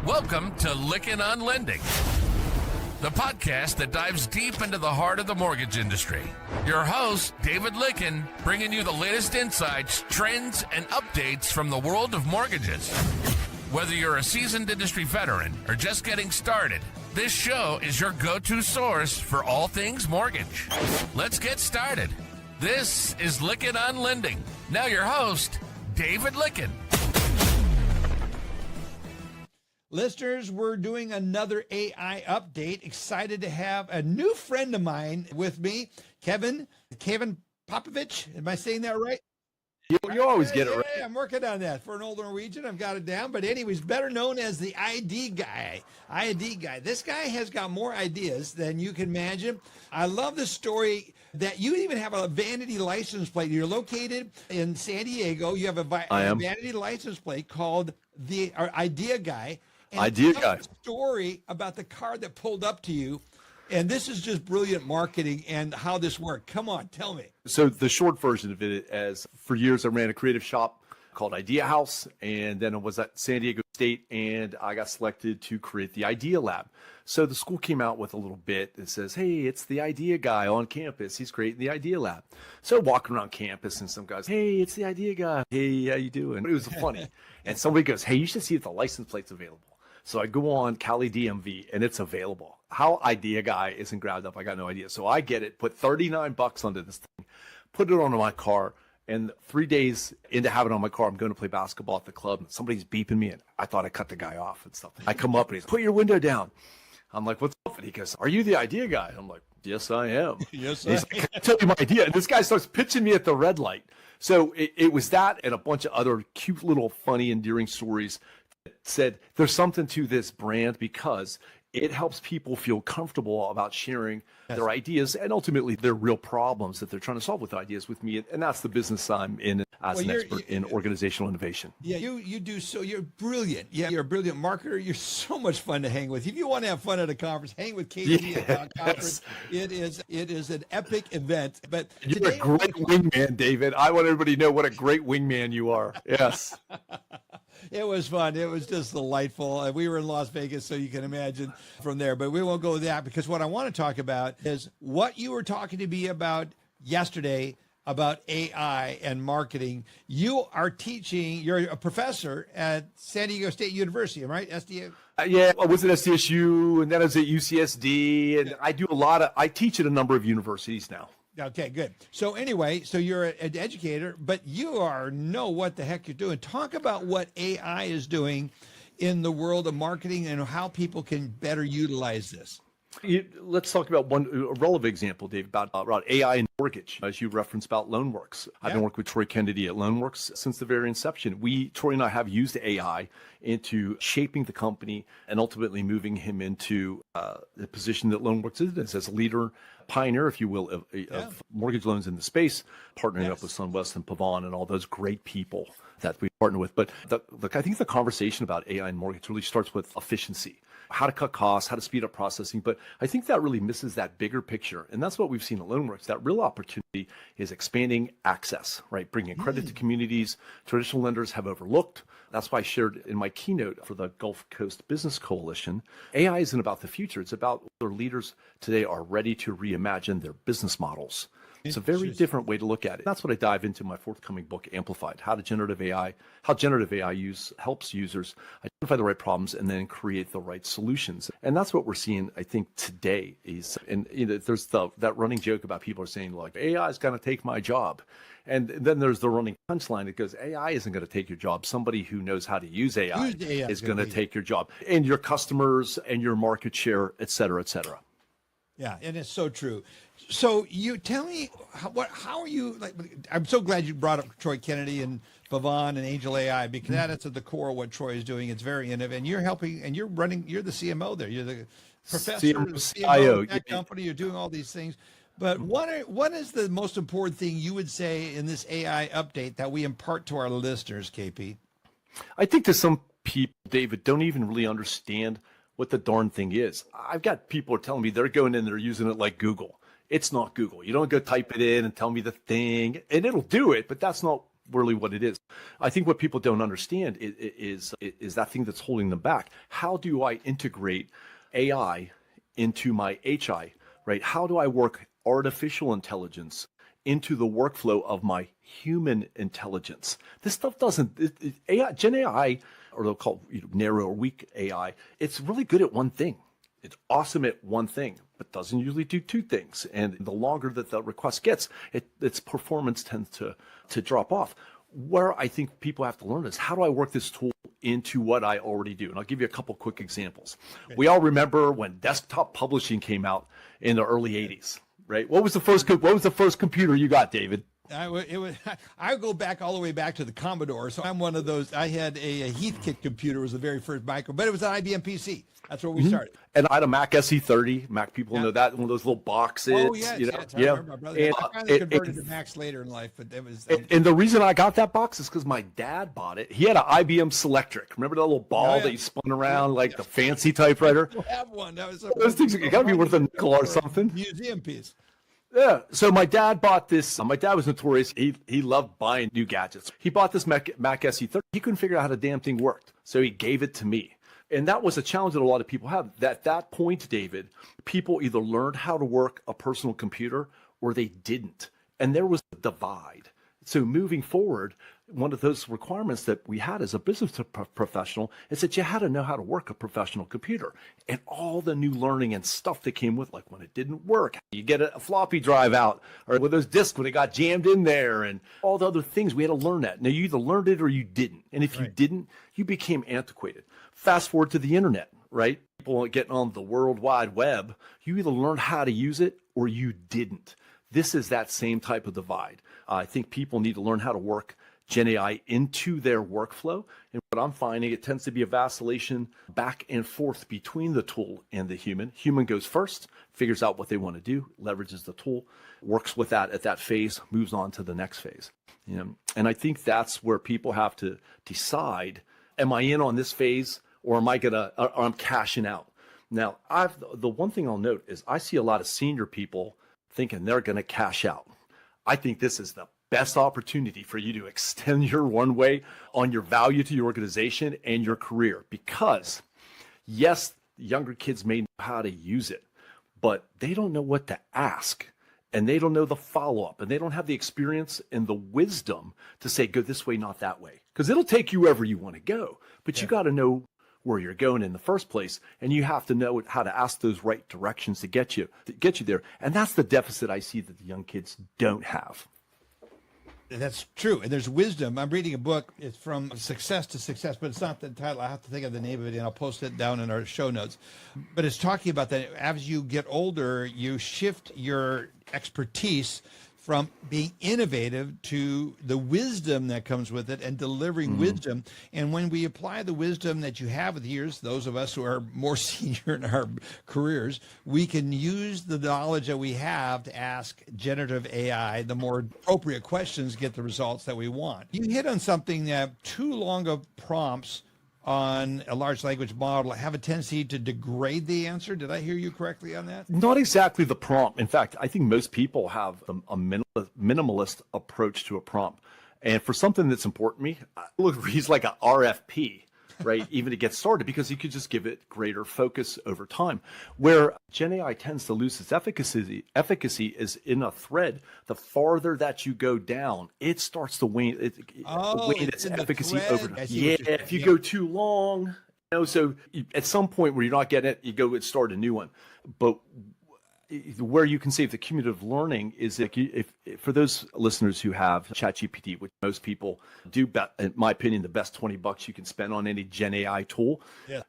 Welcome to Lickin' on Lending, the podcast that dives deep into the heart of the mortgage industry. Your host, David Lickin, bringing you the latest insights, trends, and updates from the world of mortgages. Whether you're a seasoned industry veteran or just getting started, this show is your go-to source for all things mortgage. Let's get started. This is Lickin' on Lending. Now your host, David Lickin. Listeners, we're doing another AI update. Excited to have a new friend of mine with me, Kevin Popovich. Am I saying that right? You always get it right. Yeah, I'm working on that. For an old Norwegian, I've got it down. But anyways, better known as the ID guy. This guy has got more ideas than you can imagine. I love the story that you even have a vanity license plate. You're located in San Diego. You have a vanity license plate called the Idea Guy. And Idea Guy. Story about the car that pulled up to you. And this is just brilliant marketing and how this worked. Come on, tell me. So the short version of it is, for years I ran a creative shop called Idea House, and then it was at San Diego State, and I got selected to create the Idea Lab. So the school came out with a little bit that says, hey, it's the Idea Guy on campus. He's creating the Idea Lab. So walking around campus, and some guys, hey, it's the Idea Guy. Hey, how you doing? It was funny. And somebody goes, hey, you should see if the license plate's available. So I go on Cali DMV, and it's available. How Idea Guy isn't grabbed up, I got no idea. So I get it, put $39 onto this thing, put it onto my car, and 3 days into having it on my car, I'm going to play basketball at the club, and somebody's beeping me, and I thought I cut the guy off and stuff. I come up, and he's, put your window down. I'm like, what's up? And he goes, are you the Idea Guy? I'm like, yes, I am. Yes, He's like, I tell you my idea. And this guy starts pitching me at the red light. So it was that and a bunch of other cute little funny, endearing stories that said there's something to this brand because it helps people feel comfortable about sharing their ideas and ultimately their real problems that they're trying to solve with ideas with me. And that's the business I'm in as an expert in organizational innovation. Yeah, you do so. You're brilliant. Yeah, you're a brilliant marketer. You're so much fun to hang with. If you want to have fun at a conference, hang with KP at a conference. It is an epic event. But you're a great wingman, David. I want everybody to know what a great wingman you are. Yes. It was fun. It was just delightful. We were in Las Vegas, so you can imagine from there. But we won't go that because what I want to talk about is what you were talking to me about yesterday about AI and marketing. You are teaching, you're a professor at San Diego State University, am I right? SDU? Yeah, I was at SDSU, and then I was at UCSD, and I teach at a number of universities now. Okay, good. So anyway, so you're an educator, but you know what the heck you're doing. Talk about what AI is doing in the world of marketing and how people can better utilize this. Let's talk about a relevant example, Dave, about AI and mortgage, as you referenced about LoanWorks. I've been working with Troy Kennedy at LoanWorks since the very inception. Troy and I have used AI into shaping the company and ultimately moving him into the position that LoanWorks is as a leader, pioneer, if you will, of mortgage loans in the space, partnering up with SunWest and Pavon and all those great people that we partner with. But I think the conversation about AI and mortgage really starts with efficiency. How to cut costs, how to speed up processing. But I think that really misses that bigger picture. And that's what we've seen at LoanWorks. That real opportunity is expanding access, right? Bringing credit to communities traditional lenders have overlooked. That's why I shared in my keynote for the Gulf Coast Business Coalition, AI isn't about the future. It's about whether leaders today are ready to reimagine their business models. It's a very different way to look at it. That's what I dive into in my forthcoming book, Amplified, how generative AI helps users identify the right problems and then create the right solutions. And that's what we're seeing, I think, today is, and there's that running joke about people are saying like, AI is going to take my job. And then there's the running punchline that goes, AI isn't going to take your job. Somebody who knows how to use AI is going to take your job and your customers and your market share, et cetera, et cetera. Yeah, and it's so true. So you tell me, how are you, like, I'm so glad you brought up Troy Kennedy and Pavon and Angel AI, because that is at the core of what Troy is doing. It's very innovative, and you're helping, and you're the CMO there. You're the professor, CMO of that company. You're doing all these things. But what is the most important thing you would say in this AI update that we impart to our listeners, KP? I think that some people, David, don't even really understand what the darn thing is. I've got people are telling me they're going in, they're using it like Google. It's not Google. You don't go type it in and tell me the thing, and it'll do it, but that's not really what it is. I think what people don't understand is that thing that's holding them back. How do I integrate AI into my HI, right? How do I work artificial intelligence into the workflow of my human intelligence? This stuff AI, Gen AI, or they'll call it narrow or weak AI, it's really good at one thing. It's awesome at one thing, but doesn't usually do two things. And the longer that the request gets, its performance tends to drop off. Where I think people have to learn is, how do I work this tool into what I already do? And I'll give you a couple quick examples. We all remember when desktop publishing came out in the early 80s, right? What was the first computer you got, David? I go back all the way back to the Commodore. So I'm one of those. I had a Heathkit computer, was the very first micro, but it was an IBM PC. That's where we started. And I had a Mac SE30. Mac people know that, one of those little boxes. Oh, yes, yes. I remember my brother. I finally converted to Macs later in life, but it was. And the reason I got that box is because my dad bought it. He had an IBM Selectric. Remember that little ball that you spun around like the fancy typewriter? I have one. That was those things. It got to be worth a nickel or something. Museum piece. Yeah. So my dad bought this. My dad was notorious. He loved buying new gadgets. He bought this Mac SE30. He couldn't figure out how the damn thing worked. So he gave it to me. And that was a challenge that a lot of people have. At that point, David, people either learned how to work a personal computer or they didn't. And there was a divide. So moving forward, one of those requirements that we had as a business professional is that you had to know how to work a professional computer. And all the new learning and stuff that came with, like when it didn't work, you get a floppy drive out, or with those discs when it got jammed in there, and all the other things, we had to learn that. Now, you either learned it or you didn't. And if you didn't, you became antiquated. Fast forward to the internet, right? People getting on the World Wide Web, you either learned how to use it or you didn't. This is that same type of divide. I think people need to learn how to work Gen AI into their workflow. And what I'm finding, it tends to be a vacillation back and forth between the tool and the human. Human goes first, figures out what they want to do, leverages the tool, works with that at that phase, moves on to the next phase. You know? And I think that's where people have to decide, am I in on this phase, or am I or I'm cashing out? Now, the one thing I'll note is I see a lot of senior people thinking they're going to cash out. I think this is the best opportunity for you to extend your runway on your value to your organization and your career, because yes, younger kids may know how to use it, but they don't know what to ask, and they don't know the follow-up, and they don't have the experience and the wisdom to say, go this way, not that way, because it'll take you wherever you want to go, but you got to know where you're going in the first place, and you have to know how to ask those right directions to get you there. And that's the deficit I see that the young kids don't have. That's true. And there's wisdom. I'm reading a book. It's From Success to Success, but it's not the title. I have to think of the name of it, and I'll post it down in our show notes. But it's talking about that as you get older, you shift your expertise from being innovative to the wisdom that comes with it and delivering wisdom. And when we apply the wisdom that you have with years, those of us who are more senior in our careers, we can use the knowledge that we have to ask generative AI the more appropriate questions, get the results that we want. You hit on something that too long of prompts on a large language model have a tendency to degrade the answer. Did I hear you correctly on that? Not exactly the prompt. In fact, I think most people have a minimalist approach to a prompt. And for something that's important to me, it reads like an RFP, right? Even to get started, because you could just give it greater focus over time. Where Gen AI tends to lose its efficacy is in a thread. The farther that you go down, it starts to wane. Wane its efficacy over time. Yeah, if you go too long, so at some point where you're not getting it, you go and start a new one. But where you can save the cumulative learning is if for those listeners who have ChatGPT, which most people do, in my opinion, the best $20 you can spend on any Gen AI tool. Yeah.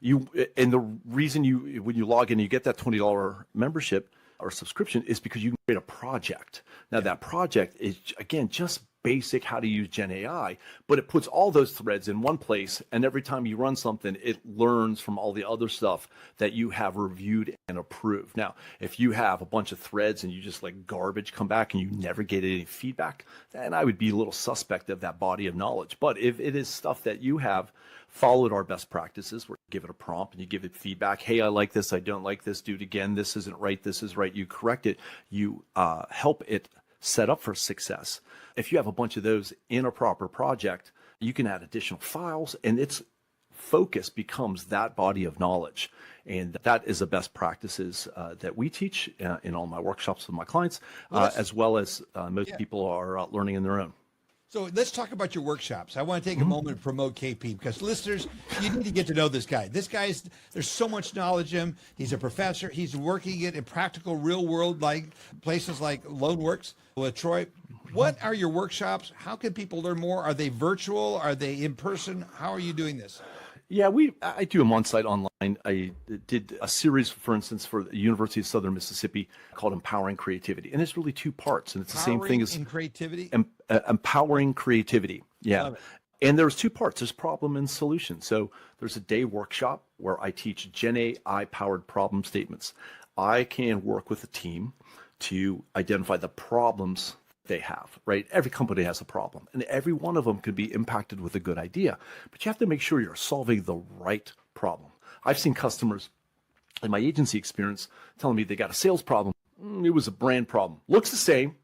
And the reason when you log in, you get that $20 membership or subscription is because you can create a project. Now that project is, again, just basic how to use Gen AI, but it puts all those threads in one place, and every time you run something, it learns from all the other stuff that you have reviewed and approved. Now, if you have a bunch of threads and you just let garbage come back and you never get any feedback, then I would be a little suspect of that body of knowledge. But if it is stuff that you have followed our best practices, where you give it a prompt and you give it feedback, hey, I like this, I don't like this, do it again, this isn't right, this is right, you correct it, you help it set up for success. If you have a bunch of those in a proper project, you can add additional files, and its focus becomes that body of knowledge. And that is the best practices that we teach in all my workshops with my clients, as well as most people are learning in their own. So let's talk about your workshops. I want to take a moment to promote KP, because listeners, you need to get to know this guy. There's so much knowledge in him. He's a professor. He's working it in practical, real world, like places like Loanworks with Troy. What are your workshops? How can people learn more? Are they virtual? Are they in person? How are you doing this? Yeah, I do them on site online. I did a series, for instance, for the University of Southern Mississippi called Empowering Creativity. And it's really two parts. And it's the same thing as creativity. Empowering Creativity. Yeah. And there's two parts. There's problem and solution. So there's a day workshop where I teach Gen AI powered problem statements. I can work with a team to identify the problems they have, right? Every company has a problem, and every one of them could be impacted with a good idea, but you have to make sure you're solving the right problem. I've seen customers in my agency experience telling me they got a sales problem. It was a brand problem. Looks the same,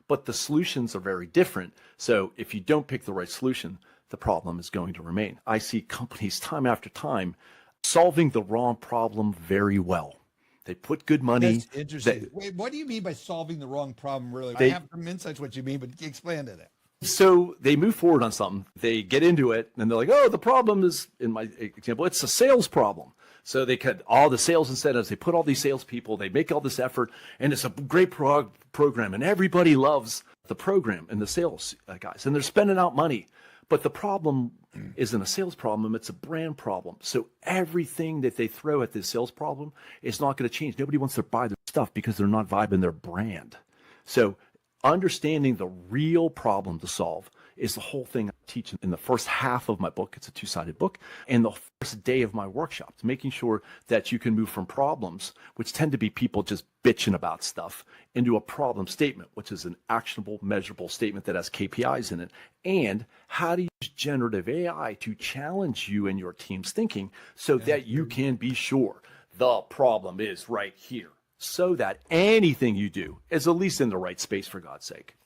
but the solutions are very different. So if you don't pick the right solution, the problem is going to remain. I see companies time after time solving the wrong problem very well. They put good money. That's interesting. Wait, what do you mean by solving the wrong problem, really? I have some insights what you mean, but explain to that. So they move forward on something. They get into it, and they're like, oh, the problem is, in my example, it's a sales problem. So they cut all the sales incentives. They put all these salespeople. They make all this effort, and it's a great program, and everybody loves the program and the sales guys, and they're spending out money. But the problem isn't a sales problem, it's a brand problem. So everything that they throw at this sales problem is not going to change. Nobody wants to buy their stuff because they're not vibing their brand. So understanding the real problem to solve is the whole thing I teach in the first half of my book. It's a 2-sided book. And the first day of my workshops, making sure that you can move from problems, which tend to be people just bitching about stuff, into a problem statement, which is an actionable, measurable statement that has KPIs in it. And how to use generative AI to challenge you and your team's thinking so that you can be sure the problem is right here, so that anything you do is at least in the right space, for God's sake.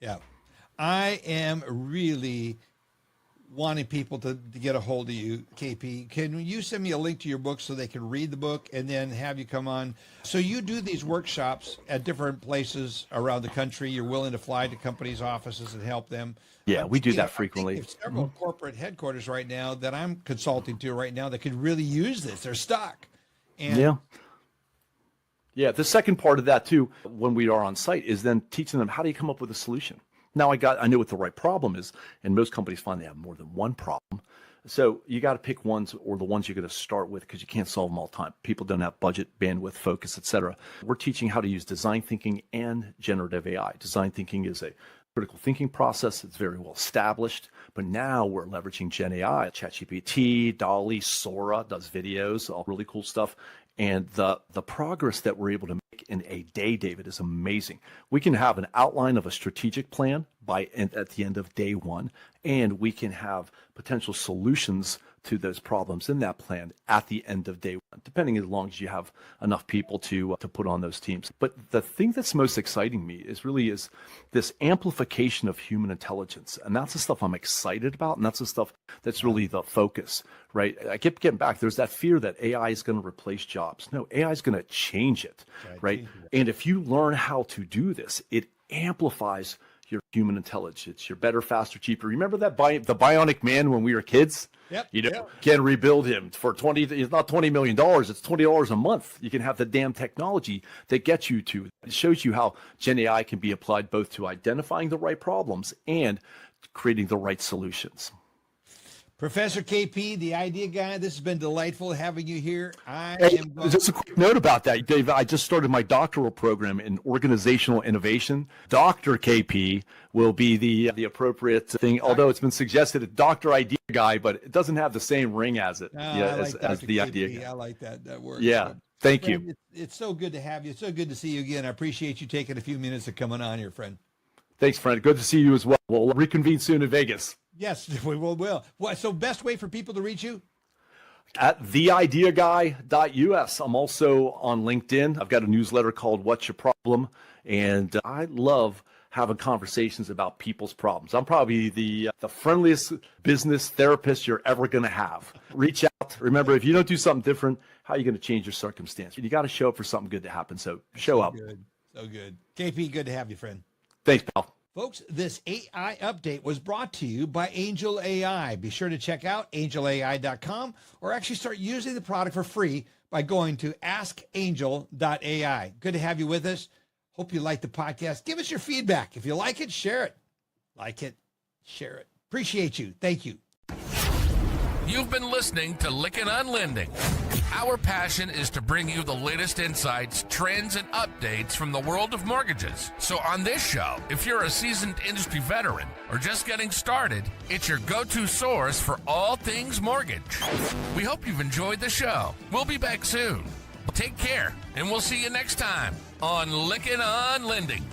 Yeah. I am really wanting people to get a hold of you, KP. Can you send me a link to your book so they can read the book and then have you come on? So you do these workshops at different places around the country. You're willing to fly to companies' offices and help them. Yeah, we do that frequently. There's several corporate headquarters right now that I'm consulting to right now that could really use this. They're stuck. And Yeah, the second part of that too, when we are on site, is then teaching them how do you come up with a solution. Now I know what the right problem is, and most companies find they have more than one problem. So you got to pick ones, or the ones you're going to start with, because you can't solve them all the time. People don't have budget, bandwidth, focus, etc. We're teaching how to use design thinking and generative AI. Design thinking is a critical thinking process. It's very well established, but now we're leveraging Gen AI, ChatGPT, DALL-E, Sora does videos, all really cool stuff. And the progress that we're able to make in a day, David, is amazing. We can have an outline of a strategic plan at the end of day one, and we can have potential solutions to those problems in that plan at the end of day one, depending as long as you have enough people to put on those teams. But the thing that's most exciting me is this amplification of human intelligence. And that's the stuff I'm excited about. And that's the stuff that's really the focus, right? I keep getting back. There's that fear that AI is going to replace jobs. No, AI is going to change it, right? And if you learn how to do this, it amplifies your human intelligence. You're better, faster, cheaper. Remember that the Bionic Man when we were kids? Yep. Can rebuild him for it's not $20 million. It's $20 a month. You can have the damn technology that gets you to. It shows you how Gen AI can be applied both to identifying the right problems and creating the right solutions. Professor KP, the idea guy, this has been delightful having you here. Just a quick note about that, Dave. I just started my doctoral program in organizational innovation. Dr. KP will be the appropriate thing, although it's been suggested a Dr. Idea Guy, but it doesn't have the same ring as it. As the idea guy. I like that. That works. Yeah. So, thank friend, you. It's so good to have you. It's so good to see you again. I appreciate you taking a few minutes of coming on here, friend. Thanks, friend. Good to see you as well. We'll reconvene soon in Vegas. Yes, we will. So best way for people to reach you? At theideaguy.us. I'm also on LinkedIn. I've got a newsletter called What's Your Problem? And I love having conversations about people's problems. I'm probably the friendliest business therapist you're ever going to have. Reach out. Remember, if you don't do something different, how are you going to change your circumstance? You got to show up for something good to happen. So show up. Good. So good. KP, good to have you, friend. Thanks, pal. Folks, this AI update was brought to you by Angel AI. Be sure to check out angelai.com or actually start using the product for free by going to askangel.ai. Good to have you with us. Hope you like the podcast. Give us your feedback. If you like it, share it. Like it, share it. Appreciate you. Thank you. You've been listening to Lykken on Lending. Our passion is to bring you the latest insights, trends, and updates from the world of mortgages. So on this show, if you're a seasoned industry veteran or just getting started, it's your go-to source for all things mortgage. We hope you've enjoyed the show. We'll be back soon. Take care, and we'll see you next time on Lykken on Lending.